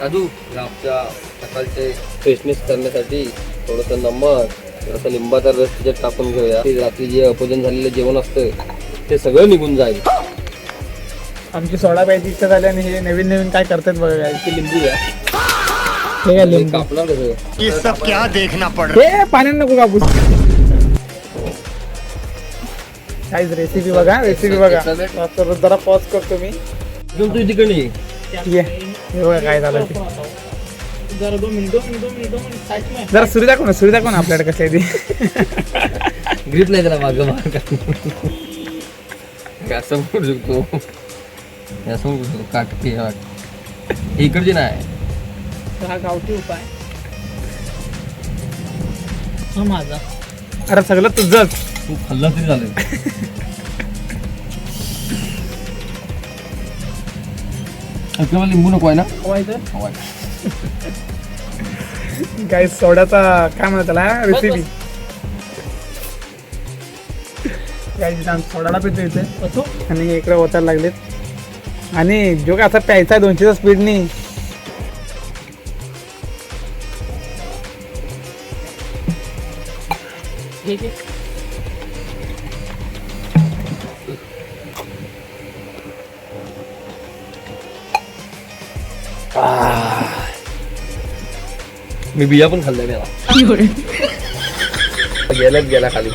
राजू आमच्या सकाळचे फ्रेशनेस करण्यासाठी थोडंसं नमक, थोडंसं लिंबाचा रस त्याच्यात टाकून घेऊया. ते रात्री जे अपचन झालेलं जेवण असतं ते सगळं निघून जाईल. आमची सोडा प्यायची इच्छा झाली आणि हे नवीन नवीन काय करतात बघा काय. ते लिंबू घ्या. हे काय लिंबू कापणार कसं? ये सब क्या देखना पड़ हे पाण्यात नको कापूस. काहीच रेसिपी बघा, रेसिपी बघा. तर जरा पॉज करतो मी. घेऊन तू तिकडे ये. ये हे बघा काय झालं ते. जरा सुरी दाखव ना आपल्याकडे कसं आहे ते. ग्रीप नाही त्याला मागं माग असं करू शकतो, असं करू शकतो. काटकी इकडची नाही. हा गावठी उपाय हा माझा. अरे सगळं तुझंच. तू खाल्ला तरी झालं. मला लिंबू नको आहे ना. काय सोड्याचा काय म्हणतात त्याला रेसिपी. काय सोडाला पितो इथे आणि इकडे ओतायला लागलेत. आणि जो काय असा प्यायचा 200च्या स्पीडनी. मी बिया पण खाल्ल्या त्याला. गेला खाली.